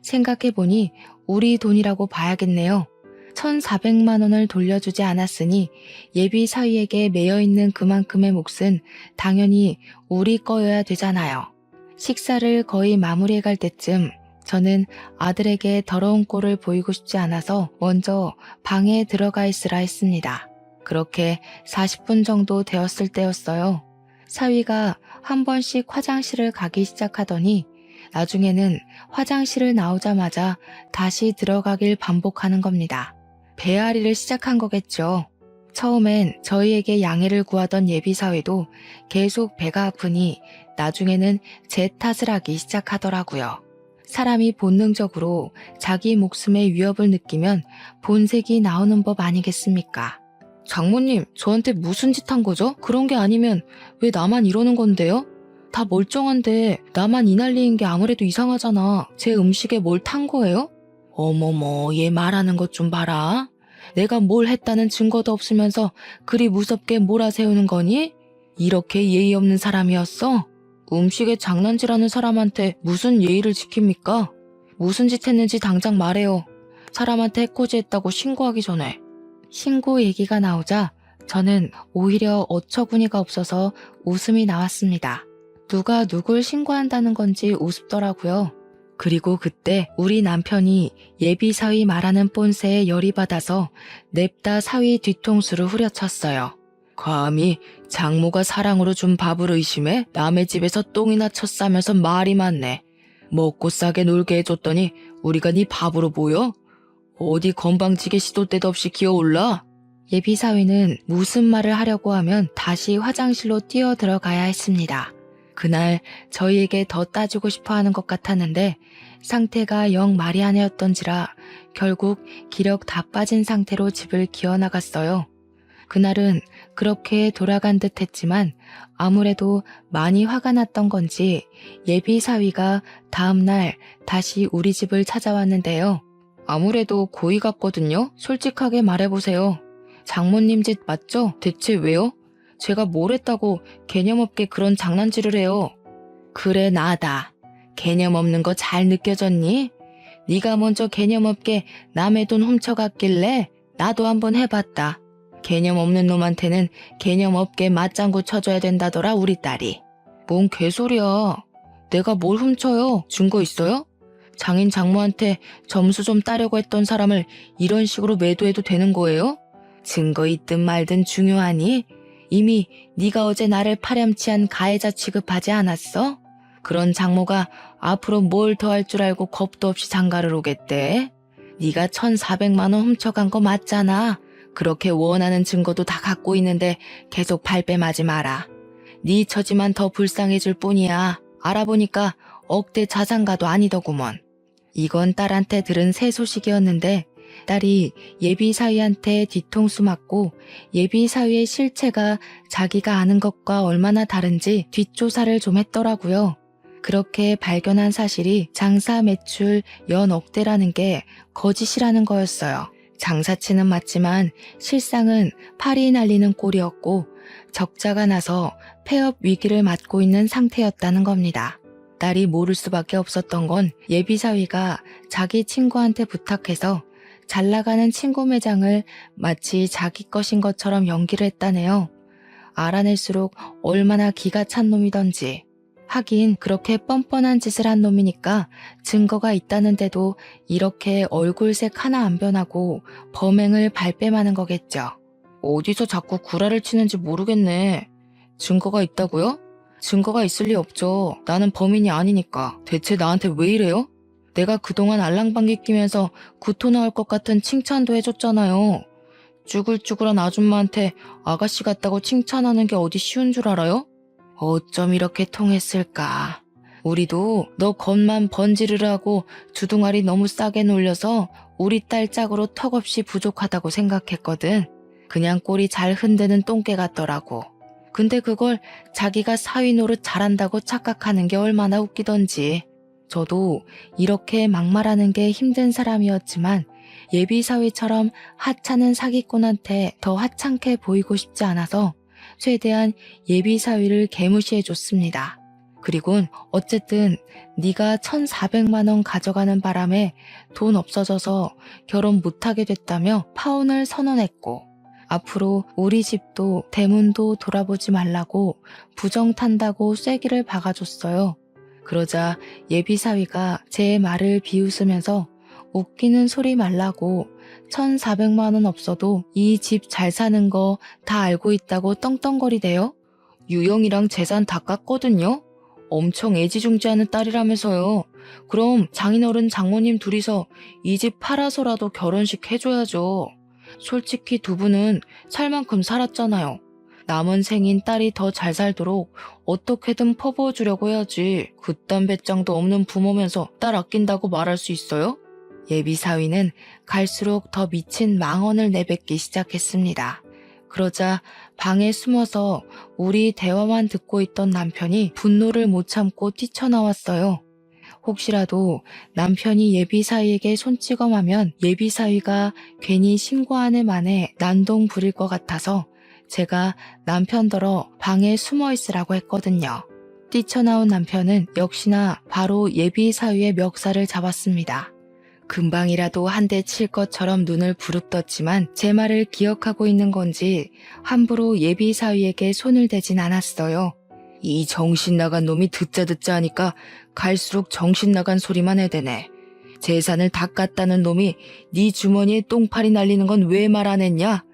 생각해보니 우리 돈이라고 봐야겠네요. 1,400만 원을 돌려주지 않았으니 예비 사위에게 매여있는 그만큼의 몫은 당연히 우리 거여야 되잖아요. 식사를 거의 마무리해갈 때쯤 저는 아들에게 더러운 꼴을 보이고 싶지 않아서 먼저 방에 들어가 있으라 했습니다. 그렇게 40분 정도 되었을 때였어요. 사위가 한 번씩 화장실을 가기 시작하더니 나중에는 화장실을 나오자마자 다시 들어가길 반복하는 겁니다. 배앓이를 시작한 거겠죠. 처음엔 저희에게 양해를 구하던 예비사위도 계속 배가 아프니 나중에는 제 탓을 하기 시작하더라고요. 사람이 본능적으로 자기 목숨의 위협을 느끼면 본색이 나오는 법 아니겠습니까? 장모님, 저한테 무슨 짓 한 거죠? 그런 게 아니면 왜 나만 이러는 건데요? 다 멀쩡한데 나만 이 난리인 게 아무래도 이상하잖아. 제 음식에 뭘 탄 거예요? 어머머, 얘 말하는 것 좀 봐라. 내가 뭘 했다는 증거도 없으면서 그리 무섭게 몰아세우는 거니? 이렇게 예의 없는 사람이었어? 음식에 장난질하는 사람한테 무슨 예의를 지킵니까? 무슨 짓 했는지 당장 말해요. 사람한테 해코지했다고 신고하기 전에. 신고 얘기가 나오자 저는 오히려 어처구니가 없어서 웃음이 나왔습니다. 누가 누굴 신고한다는 건지 우습더라고요. 그리고 그때 우리 남편이 예비 사위 말하는 폰세에 열이 받아서 냅다 사위 뒤통수를 후려쳤어요. 감히 장모가 사랑으로 준 밥을 의심해 남의 집에서 똥이나 쳤싸면서 말이 많네. 먹고 싸게 놀게 해줬더니 우리가 네 밥으로 보여? 어디 건방지게 시도 때도 없이 기어올라? 예비 사위는 무슨 말을 하려고 하면 다시 화장실로 뛰어 들어가야 했습니다. 그날 저희에게 더 따지고 싶어 하는 것 같았는데 상태가 영 말이 안 해였던지라 결국 기력 다 빠진 상태로 집을 기어나갔어요. 그날은 그렇게 돌아간 듯 했지만 아무래도 많이 화가 났던 건지 예비 사위가 다음날 다시 우리 집을 찾아왔는데요. 아무래도 고의 같거든요. 솔직하게 말해보세요. 장모님 짓 맞죠? 대체 왜요? 제가 뭘 했다고 개념 없게 그런 장난질을 해요. 그래, 나다. 개념 없는 거 잘 느껴졌니? 네가 먼저 개념 없게 남의 돈 훔쳐갔길래 나도 한번 해봤다. 개념 없는 놈한테는 개념 없게 맞장구 쳐줘야 된다더라, 우리 딸이. 뭔 개소리야. 내가 뭘 훔쳐요? 증거 있어요? 장인 장모한테 점수 좀 따려고 했던 사람을 이런 식으로 매도해도 되는 거예요? 증거 있든 말든 중요하니? 이미 네가 어제 나를 파렴치한 가해자 취급하지 않았어? 그런 장모가 앞으로 뭘 더 할 줄 알고 겁도 없이 장가를 오겠대? 네가 1,400만 원 훔쳐간 거 맞잖아. 그렇게 원하는 증거도 다 갖고 있는데 계속 발뺌하지 마라. 네 처지만 더 불쌍해질 뿐이야. 알아보니까 억대 자산가도 아니더구먼. 이건 딸한테 들은 새 소식이었는데 딸이 예비 사위한테 뒤통수 맞고 예비 사위의 실체가 자기가 아는 것과 얼마나 다른지 뒷조사를 좀 했더라고요. 그렇게 발견한 사실이 장사 매출 연 억대라는 게 거짓이라는 거였어요. 장사치는 맞지만 실상은 팔이 날리는 꼴이었고 적자가 나서 폐업 위기를 맞고 있는 상태였다는 겁니다. 딸이 모를 수밖에 없었던 건 예비 사위가 자기 친구한테 부탁해서 잘 나가는 친구 매장을 마치 자기 것인 것처럼 연기를 했다네요. 알아낼수록 얼마나 기가 찬 놈이던지. 하긴 그렇게 뻔뻔한 짓을 한 놈이니까 증거가 있다는데도 이렇게 얼굴색 하나 안 변하고 범행을 발뺌하는 거겠죠. 어디서 자꾸 구라를 치는지 모르겠네. 증거가 있다고요? 증거가 있을 리 없죠. 나는 범인이 아니니까. 대체 나한테 왜 이래요? 내가 그동안 알랑방귀 끼면서 구토 나올 것 같은 칭찬도 해줬잖아요. 쭈글쭈글한 아줌마한테 아가씨 같다고 칭찬하는 게 어디 쉬운 줄 알아요? 어쩜 이렇게 통했을까. 우리도 너 겉만 번지르르하고 주둥아리 너무 싸게 놀려서 우리 딸 짝으로 턱없이 부족하다고 생각했거든. 그냥 꼬리 잘 흔드는 똥개 같더라고. 근데 그걸 자기가 사위 노릇 잘한다고 착각하는 게 얼마나 웃기던지. 저도 이렇게 막말하는 게 힘든 사람이었지만 예비 사위처럼 하찮은 사기꾼한테 더 하찮게 보이고 싶지 않아서 최대한 예비 사위를 개무시해줬습니다. 그리곤 어쨌든 네가 1,400만 원 가져가는 바람에 돈 없어져서 결혼 못하게 됐다며 파혼을 선언했고, 앞으로 우리 집도 대문도 돌아보지 말라고 부정 탄다고 쐐기를 박아줬어요. 그러자 예비사위가 제 말을 비웃으면서 웃기는 소리 말라고 1,400만 원 없어도 이 집 잘 사는 거 다 알고 있다고 떵떵거리대요. 유영이랑 재산 다 깠거든요. 엄청 애지중지하는 딸이라면서요. 그럼 장인어른 장모님 둘이서 이 집 팔아서라도 결혼식 해줘야죠. 솔직히 두 분은 살 만큼 살았잖아요. 남은 생인 딸이 더 잘 살도록 어떻게든 퍼부어주려고 해야지. 그딴 배짱도 없는 부모면서 딸 아낀다고 말할 수 있어요? 예비사위는 갈수록 더 미친 망언을 내뱉기 시작했습니다. 그러자 방에 숨어서 우리 대화만 듣고 있던 남편이 분노를 못 참고 뛰쳐나왔어요. 혹시라도 남편이 예비사위에게 손찌검하면 예비사위가 괜히 신고하는 만에 난동 부릴 것 같아서 제가 남편더러 방에 숨어 있으라고 했거든요. 뛰쳐나온 남편은 역시나 바로 예비사위의 멱살을 잡았습니다. 금방이라도 한 대 칠 것처럼 눈을 부릅떴지만 제 말을 기억하고 있는 건지 함부로 예비사위에게 손을 대진 않았어요. 이 정신 나간 놈이 듣자 하니까 갈수록 정신 나간 소리만 해대네. 재산을 다 깠다는 놈이 네 주머니에 똥파리 날리는 건 왜 말 안 했냐?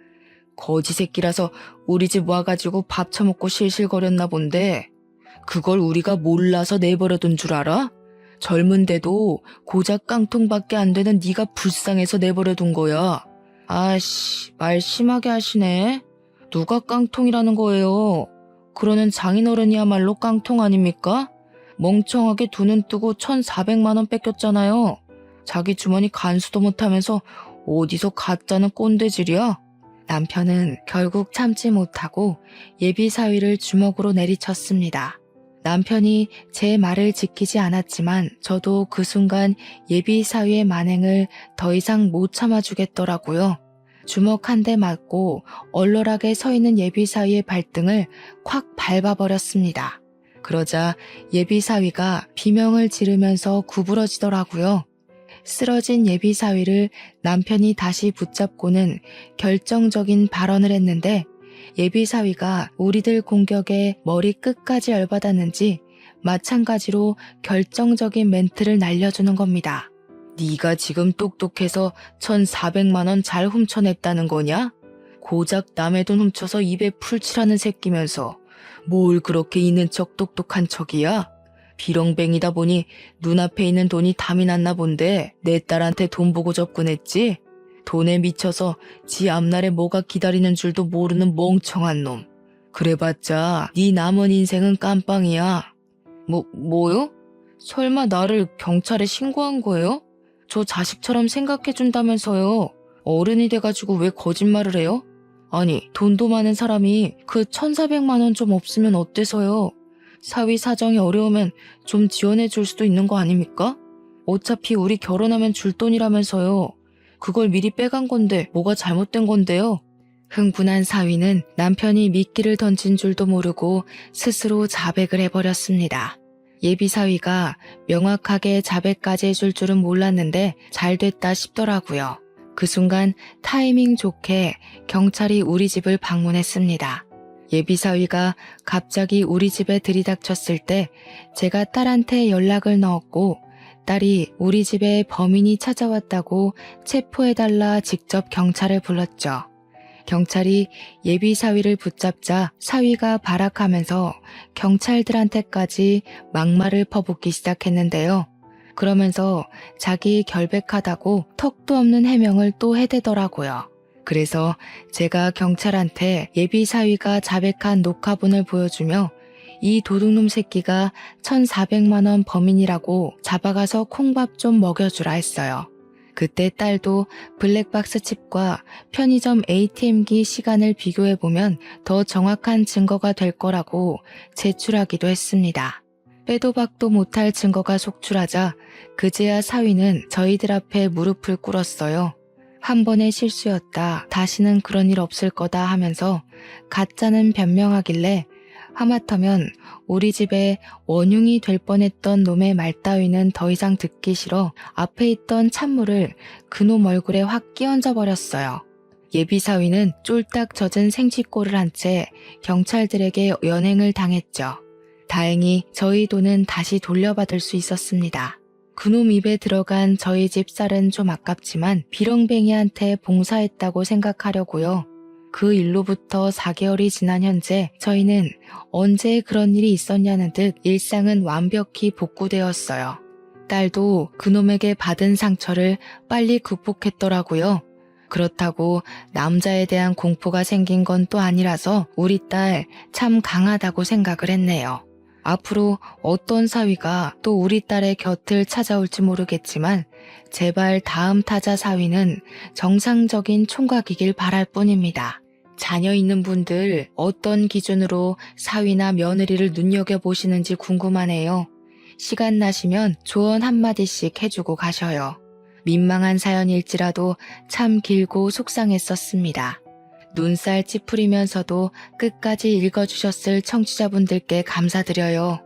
거지 새끼라서 우리 집 와가지고 밥 처먹고 실실거렸나 본데 그걸 우리가 몰라서 내버려둔 줄 알아? 젊은데도 고작 깡통밖에 안 되는 네가 불쌍해서 내버려둔 거야. 아씨, 말 심하게 하시네. 누가 깡통이라는 거예요? 그러는 장인어른이야말로 깡통 아닙니까? 멍청하게 두 눈 뜨고 1,400만 원 뺏겼잖아요. 자기 주머니 간수도 못하면서 어디서 가짜는 꼰대질이야? 남편은 결국 참지 못하고 예비사위를 주먹으로 내리쳤습니다. 남편이 제 말을 지키지 않았지만 저도 그 순간 예비사위의 만행을 더 이상 못 참아주겠더라고요. 주먹 한 대 맞고 얼얼하게 서 있는 예비사위의 발등을 콱 밟아버렸습니다. 그러자 예비사위가 비명을 지르면서 구부러지더라고요. 쓰러진 예비사위를 남편이 다시 붙잡고는 결정적인 발언을 했는데 예비사위가 우리들 공격에 머리 끝까지 열받았는지 마찬가지로 결정적인 멘트를 날려주는 겁니다. 네가 지금 똑똑해서 1,400만 원 잘 훔쳐냈다는 거냐? 고작 남의 돈 훔쳐서 입에 풀칠하는 새끼면서 뭘 그렇게 있는 척 똑똑한 척이야? 비렁뱅이다 보니 눈앞에 있는 돈이 담이 났나 본데 내 딸한테 돈 보고 접근했지? 돈에 미쳐서 지 앞날에 뭐가 기다리는 줄도 모르는 멍청한 놈. 그래봤자 네 남은 인생은 깜빵이야. 뭐요? 설마 나를 경찰에 신고한 거예요? 저 자식처럼 생각해준다면서요. 어른이 돼가지고 왜 거짓말을 해요? 아니, 돈도 많은 사람이 그 1,400만 원 좀 없으면 어때서요? 사위 사정이 어려우면 좀 지원해줄 수도 있는 거 아닙니까? 어차피 우리 결혼하면 줄 돈이라면서요. 그걸 미리 빼간 건데 뭐가 잘못된 건데요? 흥분한 사위는 남편이 미끼를 던진 줄도 모르고 스스로 자백을 해버렸습니다. 예비사위가 명확하게 자백까지 해줄 줄은 몰랐는데 잘 됐다 싶더라고요. 그 순간 타이밍 좋게 경찰이 우리 집을 방문했습니다. 예비사위가 갑자기 우리 집에 들이닥쳤을 때 제가 딸한테 연락을 넣었고 딸이 우리 집에 범인이 찾아왔다고 체포해달라 직접 경찰을 불렀죠. 경찰이 예비사위를 붙잡자 사위가 발악하면서 경찰들한테까지 막말을 퍼붓기 시작했는데요. 그러면서 자기 결백하다고 턱도 없는 해명을 또 해대더라고요. 그래서 제가 경찰한테 예비사위가 자백한 녹화본을 보여주며 이 도둑놈 새끼가 1,400만 원 범인이라고 잡아가서 콩밥 좀 먹여주라 했어요. 그때 딸도 블랙박스 칩과 편의점 ATM기 시간을 비교해보면 더 정확한 증거가 될 거라고 제출하기도 했습니다. 빼도 박도 못할 증거가 속출하자 그제야 사위는 저희들 앞에 무릎을 꿇었어요. 한 번의 실수였다. 다시는 그런 일 없을 거다 하면서 가짜는 변명하길래 하마터면 우리 집에 원흉이 될 뻔했던 놈의 말 따위는 더 이상 듣기 싫어 앞에 있던 찬물을 그놈 얼굴에 확 끼얹어 버렸어요. 예비사위는 쫄딱 젖은 생쥐꼴을 한 채 경찰들에게 연행을 당했죠. 다행히 저희 돈은 다시 돌려받을 수 있었습니다. 그놈 입에 들어간 저희 집 쌀은 좀 아깝지만 비렁뱅이한테 봉사했다고 생각하려고요. 그 일로부터 4개월이 지난 현재 저희는 언제 그런 일이 있었냐는 듯 일상은 완벽히 복구되었어요. 딸도 그놈에게 받은 상처를 빨리 극복했더라고요. 그렇다고 남자에 대한 공포가 생긴 건 또 아니라서 우리 딸 참 강하다고 생각을 했네요. 앞으로 어떤 사위가 또 우리 딸의 곁을 찾아올지 모르겠지만 제발 다음 타자 사위는 정상적인 총각이길 바랄 뿐입니다. 자녀 있는 분들 어떤 기준으로 사위나 며느리를 눈여겨보시는지 궁금하네요. 시간 나시면 조언 한마디씩 해주고 가셔요. 민망한 사연일지라도 참 길고 속상했었습니다. 눈살 찌푸리면서도 끝까지 읽어주셨을 청취자분들께 감사드려요.